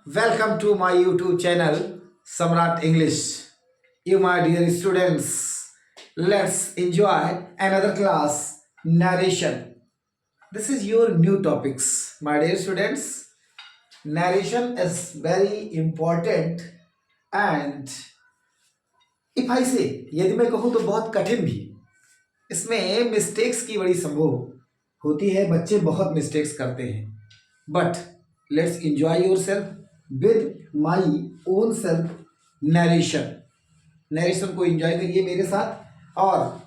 Welcome to my YouTube channel, Samrat English. You, my dear students, let's enjoy another class narration. This is your new topics, my dear students. Narration is very important, and if I say, यदि मैं कहूँ तो बहुत कठिन भी। इसमें mistakes की बड़ी संभव होती है, बच्चे बहुत मिस्टेक्स करते हैं, but let's enjoy your self with my own self narration को एंजॉय करिए मेरे साथ। और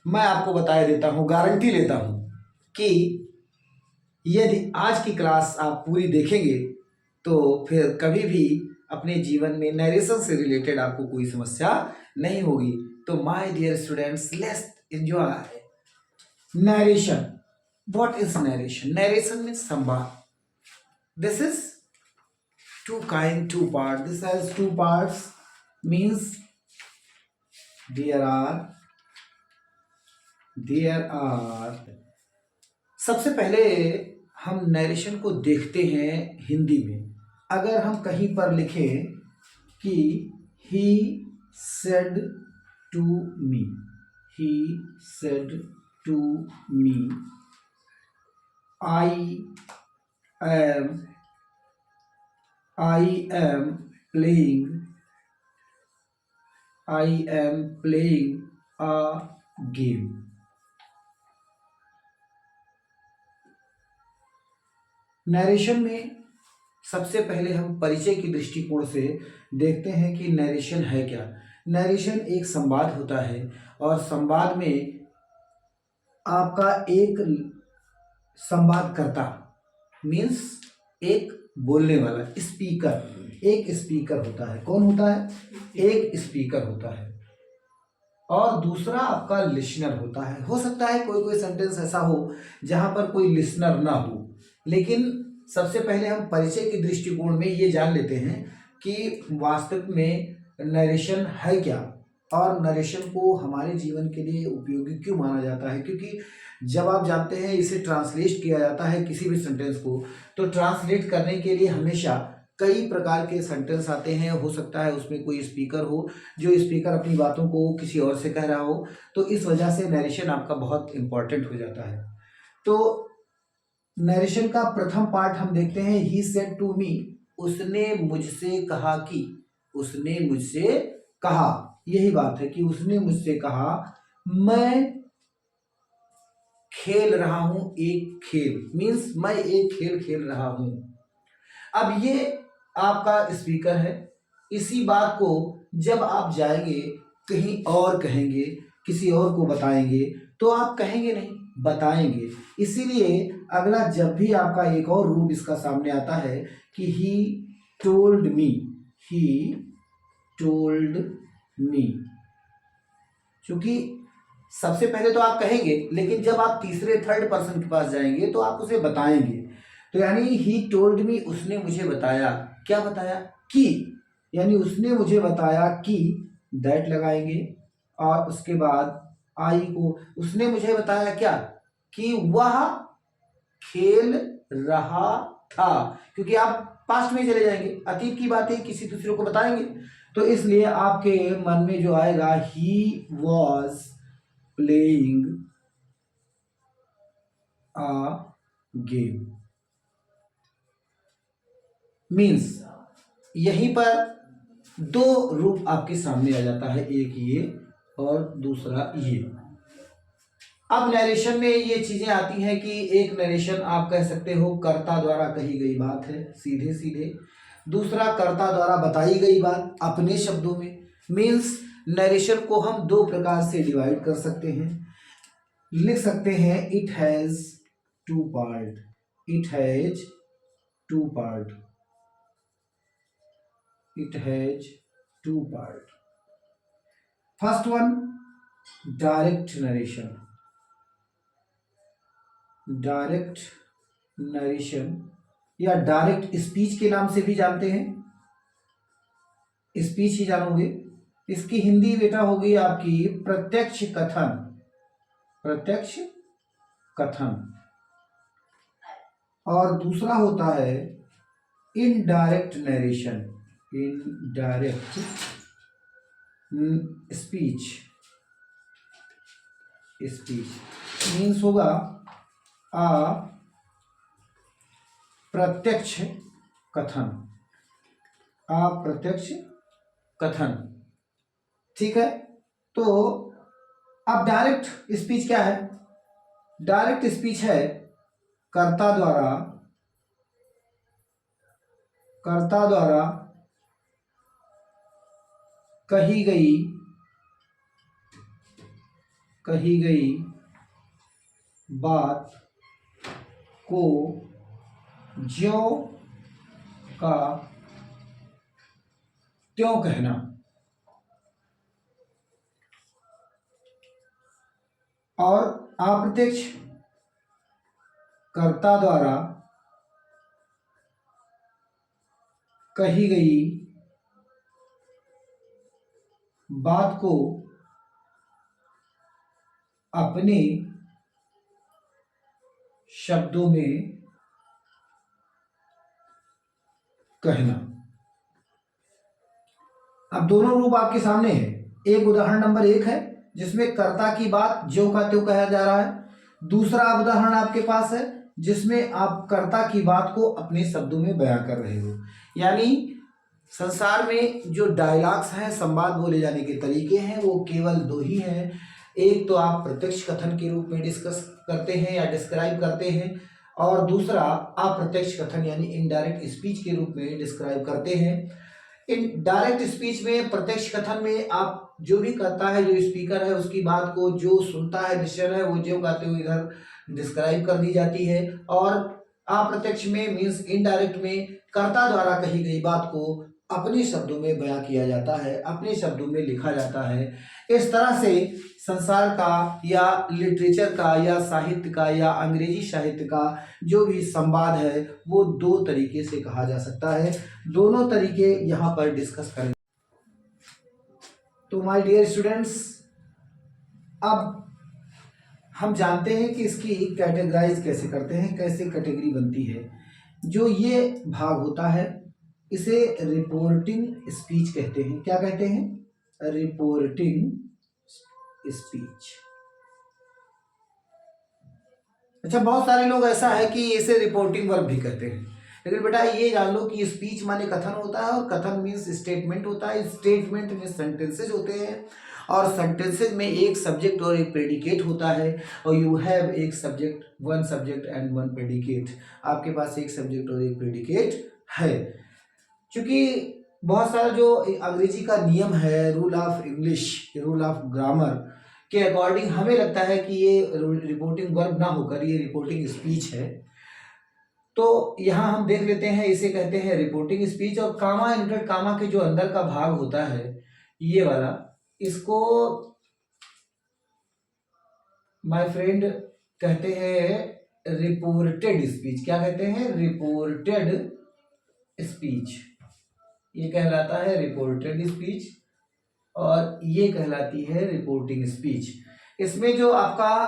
मैं आपको बता देता हूँ, गारंटी लेता हूँ कि यदि आज की क्लास आप पूरी देखेंगे तो फिर कभी भी अपने जीवन में नरेशन से रिलेटेड आपको कोई समस्या नहीं होगी। तो my dear students, let's enjoy narration. What is narration? Narration means संवाद। This is two part. This has two parts, means there are सबसे पहले हम नरेशन को देखते हैं हिंदी में। अगर हम कहीं पर लिखें कि he said to me, I am playing a game. Narration में सबसे पहले हम परिचय की दृष्टिकोण से देखते हैं कि नरेशन है क्या। नरेशन एक संवाद होता है और संवाद में आपका एक संवादकर्ता मीन्स एक बोलने वाला एक स्पीकर होता है। कौन होता है? एक स्पीकर होता है। और दूसरा आपका लिसनर होता है। हो सकता है कोई कोई सेंटेंस ऐसा हो जहां पर कोई लिसनर ना हो, लेकिन सबसे पहले हम परिचय के दृष्टिकोण में ये जान लेते हैं कि वास्तव में नरेशन है क्या और नरेशन को हमारे जीवन के लिए उपयोगी क्यों माना जाता है। क्योंकि जब आप जानते हैं इसे ट्रांसलेट किया जाता है किसी भी सेंटेंस को, तो ट्रांसलेट करने के लिए हमेशा कई प्रकार के सेंटेंस आते हैं। हो सकता है उसमें कोई स्पीकर हो जो स्पीकर अपनी बातों को किसी और से कह रहा हो, तो इस वजह से नरेशन आपका बहुत इंपॉर्टेंट हो जाता है। तो नरेशन का प्रथम पार्ट हम देखते हैं, ही सेड टू मी, उसने मुझसे कहा कि, उसने मुझसे कहा, यही बात है कि उसने मुझसे कहा मैं खेल रहा हूं एक खेल, मीन्स मैं एक खेल खेल रहा हूं। अब ये आपका स्पीकर है। इसी बात को जब आप जाएंगे कहीं और कहेंगे, किसी और को बताएंगे, तो आप कहेंगे नहीं, बताएंगे। इसीलिए अगला जब भी आपका एक और रूप इसका सामने आता है कि ही टोल्ड मी, क्योंकि सबसे पहले तो आप कहेंगे, लेकिन जब आप तीसरे थर्ड पर्सन के पास जाएंगे तो आप उसे बताएंगे। तो यानी ही टोल्ड मी, उसने मुझे बताया। क्या बताया? कि, यानी उसने मुझे बताया कि, दैट लगाएंगे। और उसके बाद आई को, उसने मुझे बताया क्या? कि वह खेल रहा था। क्योंकि आप पास्ट में चले जाएंगे, अतीत की बातें किसी दूसरे को बताएंगे, तो इसलिए आपके मन में जो आएगा he was playing a game, means यहीं पर दो रूप आपके सामने आ जाता है, एक ये और दूसरा ये। अब नरेशन में ये चीजें आती हैं कि एक नरेशन आप कह सकते हो कर्ता द्वारा कही गई बात है सीधे सीधे, दूसरा कर्ता द्वारा बताई गई बात अपने शब्दों में। मीन्स नरेशन को हम दो प्रकार से डिवाइड कर सकते हैं, लिख सकते हैं it has two part, it has two part, it has two part. First one, direct narration. Direct narration या डायरेक्ट स्पीच के नाम से भी जानते हैं, स्पीच ही जानोगे। इसकी हिंदी बेटा होगी आपकी प्रत्यक्ष कथन, प्रत्यक्ष कथन। और दूसरा होता है indirect narration, indirect speech, speech means होगा अप्रत्यक्ष कथन, अप्रत्यक्ष कथन। ठीक है, तो अब डायरेक्ट स्पीच क्या है? डायरेक्ट स्पीच है कर्ता द्वारा कही गई बात को ज्यों का त्यों कहना। और अप्रत्यक्ष कर्ता द्वारा कही गई बात को अपने शब्दों में कहना। अब दोनों रूप आपके सामने है। एक उदाहरण नंबर 1 है जिसमें कर्ता की बात ज्यों का त्यों कहा जा रहा है। दूसरा उदाहरण आपके पास है जिसमें आप कर्ता की बात को अपने शब्दों में बयां कर रहे हो। यानी संसार में जो डायलॉग्स हैं, संवाद बोले जाने के तरीके हैं, वो केवल 2 ही हैं। एक तो आप प्रत्यक्ष कथन के रूप में डिस्कस करते हैं या डिस्क्राइब करते हैं, और दूसरा अप्रत्यक्ष कथन यानी इनडायरेक्ट स्पीच के रूप में डिस्क्राइब करते हैं। इन डायरेक्ट स्पीच में, प्रत्यक्ष कथन में आप जो भी करता है, जो स्पीकर है, उसकी बात को जो सुनता है, लिसनर है, वो जो कहते हुए इधर डिस्क्राइब कर दी जाती है। और अप्रत्यक्ष में मीन्स इनडायरेक्ट में कर्ता द्वारा कही गई बात को अपने शब्दों में बयां किया जाता है, अपने शब्दों में लिखा जाता है। इस तरह से संसार का या लिटरेचर का या साहित्य का या अंग्रेजी साहित्य का जो भी संवाद है वो 2 तरीके से कहा जा सकता है। दोनों तरीके यहाँ पर डिस्कस करेंगे। तो माय डियर स्टूडेंट्स, अब हम जानते हैं कि इसकी कैटेगराइज कैसे करते हैं, कैसे कैटेगरी बनती है। जो ये भाग होता है इसे रिपोर्टिंग स्पीच कहते हैं। क्या कहते हैं? Reporting speech. अच्छा, बहुत सारे लोग ऐसा है कि इसे रिपोर्टिंग वर्ब भी कहते हैं, लेकिन बेटा ये जान लो कि स्पीच माने कथन होता है, और कथन मीन्स स्टेटमेंट होता है। स्टेटमेंट में सेंटेंसेज होते हैं, और सेंटेंसेज में एक सब्जेक्ट और एक प्रेडिकेट होता है। और यू हैव एक सब्जेक्ट, 1 सब्जेक्ट एंड 1 प्रेडिकेट। आपके पास एक सब्जेक्ट और एक प्रेडिकेट है। क्योंकि बहुत सारा जो अंग्रेजी का नियम है, rule of English, rule of grammar के अकॉर्डिंग हमें लगता है कि ये रिपोर्टिंग वर्ब ना होकर ये रिपोर्टिंग स्पीच है। तो यहाँ हम देख लेते हैं, इसे कहते हैं रिपोर्टिंग स्पीच। और कामा, इनवर्टेड कामा के जो अंदर का भाग होता है ये वाला, इसको माय फ्रेंड कहते हैं रिपोर्टेड स्पीच। क्या कहते हैं? Reported speech. ये कहलाता है रिपोर्टेड स्पीच, और ये कहलाती है रिपोर्टिंग स्पीच। इसमें जो आपका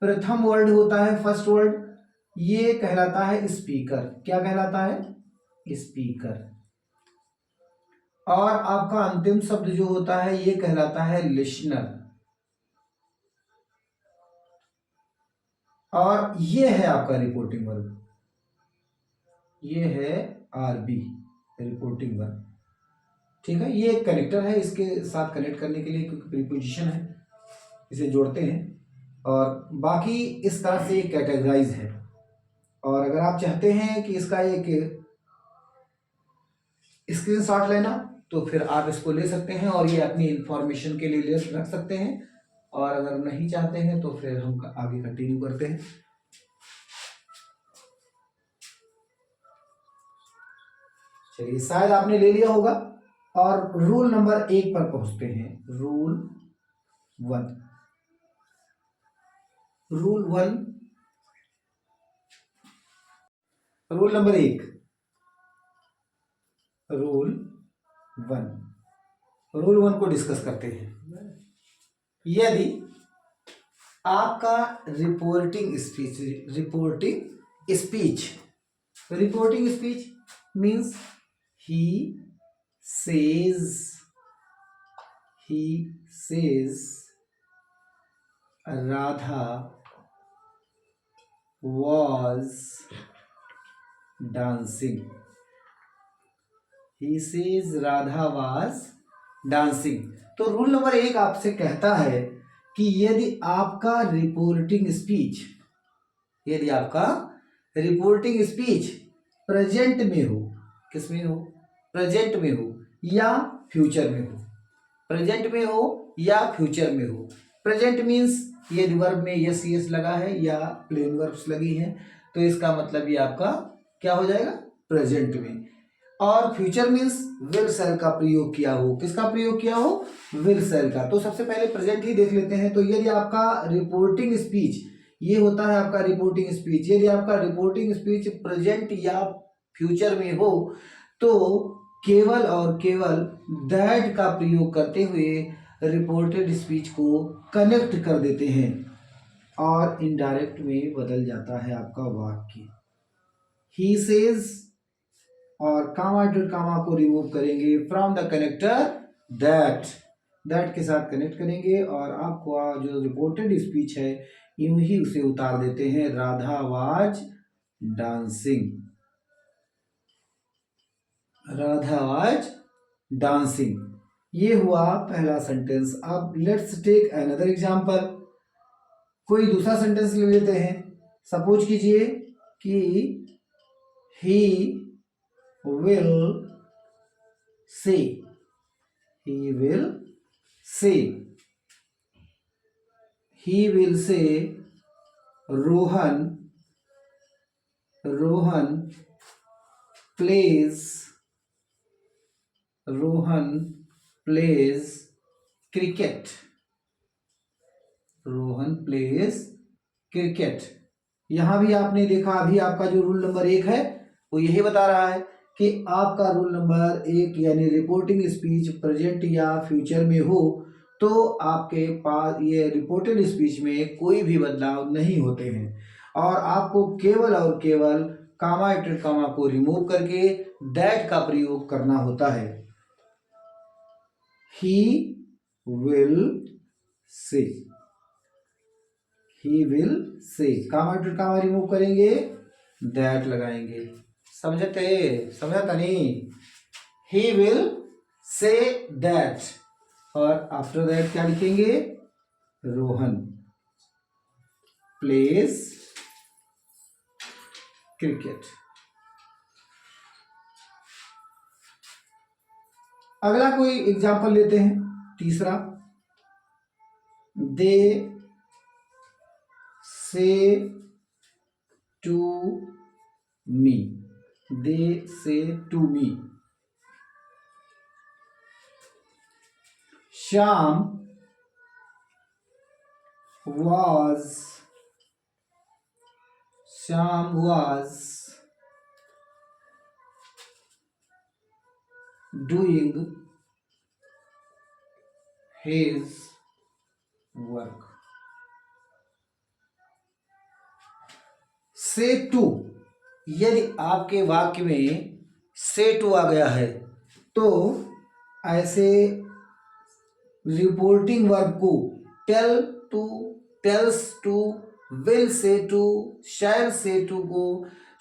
प्रथम वर्ड होता है, फर्स्ट वर्ड, ये कहलाता है स्पीकर। क्या कहलाता है? स्पीकर। और आपका अंतिम शब्द जो होता है ये कहलाता है लिसनर। और ये है आपका रिपोर्टिंग वर्ब, ये है आरबी, रिपोर्टिंग वर्ब। ठीक है, ये एक कनेक्टर है इसके साथ कनेक्ट करने के लिए, क्योंकि प्रीपोजिशन है, इसे जोड़ते हैं। और बाकी इस तरह से ये कैटेगराइज है। और अगर आप चाहते हैं कि इसका एक स्क्रीनशॉट लेना तो फिर आप इसको ले सकते हैं और ये अपनी इंफॉर्मेशन के लिए रख सकते हैं। और अगर नहीं चाहते हैं तो फिर हम आगे कंटिन्यू करते हैं। चलिए, शायद आपने ले लिया होगा। और रूल नंबर 1 पर पहुंचते हैं। Rule 1। Rule 1, rule number 1, rule 1। Rule 1 को डिस्कस करते हैं। यदि आपका reporting speech reporting speech means he says Radha was dancing. He says Radha was dancing. तो रूल नंबर 1 आपसे कहता है कि यदि आपका रिपोर्टिंग स्पीच प्रेजेंट में हो, किसमें हो? प्रेजेंट में हो या फ्यूचर में हो। प्रेजेंट में हो या फ्यूचर में हो। प्रेजेंट मीन्स यदि वर्ब में यस यस लगा है या प्लेन वर्ब्स लगी हैं तो इसका मतलब ये आपका क्या हो जाएगा? प्रेजेंट में। और फ्यूचर मीन्स विल सेल का प्रयोग किया हो। किसका प्रयोग किया हो? विल सेल का। तो सबसे पहले प्रेजेंट ही देख लेते हैं। तो यदि आपका रिपोर्टिंग स्पीच, ये होता है आपका रिपोर्टिंग स्पीच, यदि आपका रिपोर्टिंग स्पीच प्रेजेंट या फ्यूचर में हो तो केवल और केवल दैट का प्रयोग करते हुए रिपोर्टेड स्पीच को कनेक्ट कर देते हैं और इनडायरेक्ट में बदल जाता है आपका वाक्य। ही सेज और कामा टू कामा को रिमूव करेंगे फ्रॉम द कनेक्टर दैट के साथ कनेक्ट करेंगे और आपको जो रिपोर्टेड स्पीच है यूं ही उसे उतार देते हैं। Radha was dancing, Radha was dancing. ये हुआ पहला सेंटेंस। अब लेट्स टेक अनदर एग्जांपल। कोई दूसरा सेंटेंस ले लेते हैं। सपोज कीजिए कि ही विल से, ही विल से रोहन प्लेज क्रिकेट। यहां भी आपने देखा, अभी आपका जो रूल नंबर 1 है वो यही बता रहा है कि आपका रूल नंबर 1 यानी रिपोर्टिंग स्पीच प्रेजेंट या फ्यूचर में हो तो आपके पास ये रिपोर्टेड स्पीच में कोई भी बदलाव नहीं होते हैं और आपको केवल और केवल कामा एटेड कामा को रिमूव करके दैट का प्रयोग करना होता है। ही विल से कामा एटेड कामा रिमूव करेंगे, दैट लगाएंगे। समझता नहीं? ही विल से दैट और आफ्टर दैट क्या लिखेंगे? Rohan plays cricket. अगला कोई एग्जांपल लेते हैं, तीसरा। They say to me, Shyam was doing his work। Say to, यदि आपके वाक्य में से टू आ गया है तो ऐसे रिपोर्टिंग वर्ब को tell to, tells to, will say to, shall say to को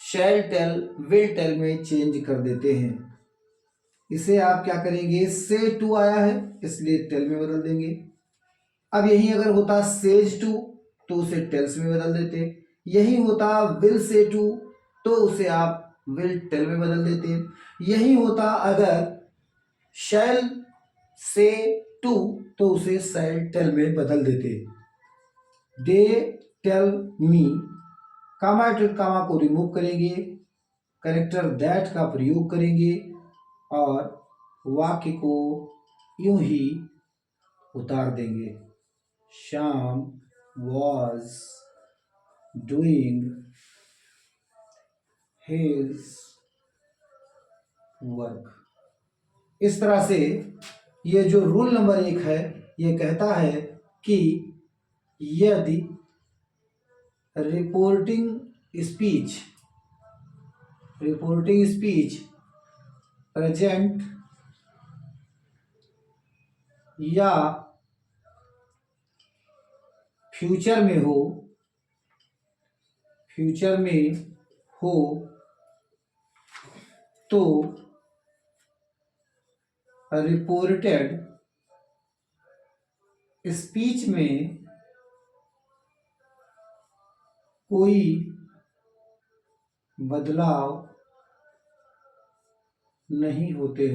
शैल टेल, विल टेल में चेंज कर देते हैं। इसे आप क्या करेंगे? से टू आया है इसलिए टेल में बदल देंगे। अब यही अगर होता सेज टू तो उसे टेल्स में बदल देते। यही होता विल से टू तो उसे आप विल टेल में बदल देते। यही होता अगर शैल से टू तो उसे शैल टेल में बदल देते। दे टेल मी, कामा एटेड कामा को रिमूव करेंगे, करेक्टर दैट का प्रयोग करेंगे और वाक्य को यूं ही उतार देंगे। Shyam was doing his work। इस तरह से ये जो रूल नंबर 1 है ये कहता है कि यदि reporting speech reporting speech present या फ्यूचर में हो, तो रिपोर्टेड स्पीच में कोई बदलाव नहीं होते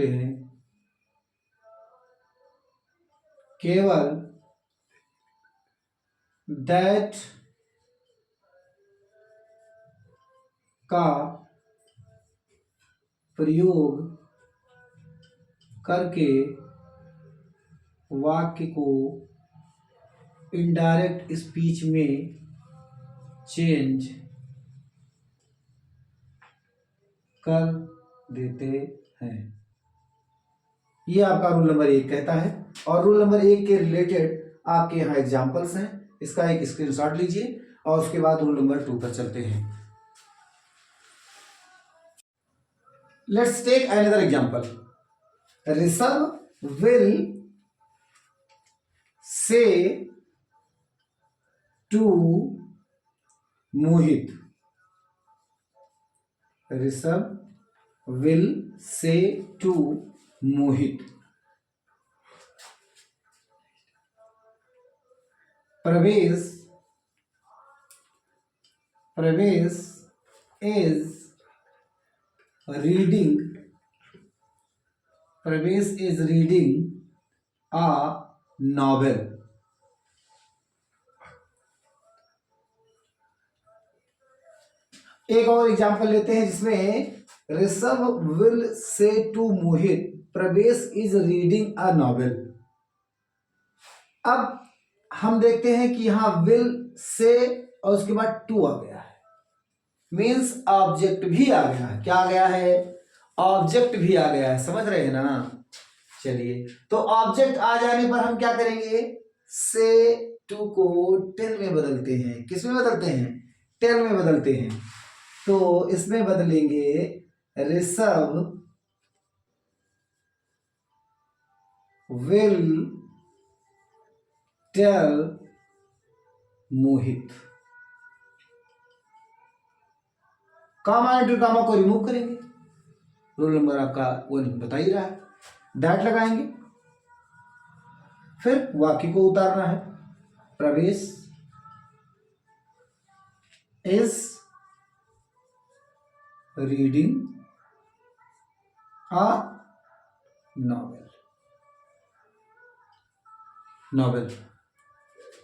हैं, केवल दैट का प्रयोग करके वाक्य को इनडायरेक्ट स्पीच में चेंज कर देते हैं। ये आपका रूल नंबर 1 कहता है। और रूल नंबर 1 के रिलेटेड आपके यहाँ एग्जाम्पल्स हैं, इसका एक स्क्रीनशॉट लीजिए और उसके बाद रूल नंबर 2 पर चलते हैं। Let's take another example. Rishabh will say to Mohit. Rishabh will say to Mohit, Pravesh is reading a novel। एक और एग्जाम्पल लेते हैं जिसमें Rishabh will say to Mohit, Pravesh is reading a novel. अब हम देखते हैं कि यहां विल से और उसके बाद टू आ गया है, मीन्स ऑब्जेक्ट भी आ गया है। क्या आ गया है? ऑब्जेक्ट भी आ गया है। समझ रहे हैं ना? चलिए, तो ऑब्जेक्ट आ जाने पर हम क्या करेंगे? से टू को टेल में बदलते हैं। किस में बदलते हैं? टेल में बदलते हैं। तो इसमें बदलेंगे Rishabh will tell Mohit. Comma into comma को रिमूव करेंगे। रोल नंबर आपका 1 बता ही रहा है। दैट लगाएंगे, फिर वाक्य को उतारना है। प्रवेश इज रीडिंग अ नॉवेल।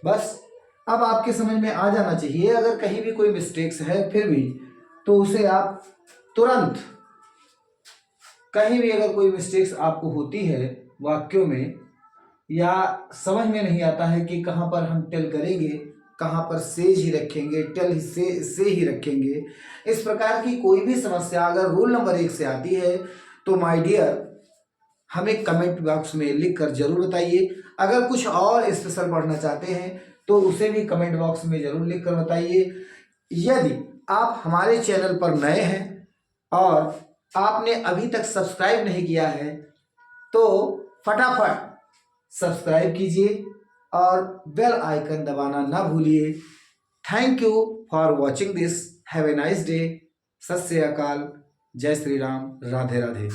बस अब आपके समझ में आ जाना चाहिए। अगर कहीं भी कोई मिस्टेक्स है फिर भी, तो उसे आप तुरंत, कहीं भी अगर कोई मिस्टेक्स आपको होती है वाक्यों में, या समझ में नहीं आता है कि कहाँ पर हम टेल करेंगे, कहाँ पर सेज ही रखेंगे, टेल से ही रखेंगे, इस प्रकार की कोई भी समस्या अगर रूल नंबर 1 से आती है तो माय डियर हमें कमेंट बॉक्स में लिख कर जरूर बताइए। अगर कुछ और स्पेशल पढ़ना चाहते हैं तो उसे भी कमेंट बॉक्स में जरूर लिख कर बताइए। यदि आप हमारे चैनल पर नए हैं और आपने अभी तक सब्सक्राइब नहीं किया है तो फटाफट सब्सक्राइब कीजिए और बेल आइकन दबाना ना भूलिए। Thank you for watching this. Have a nice day. सत श्री अकाल। जय श्री राम। राधे राधे।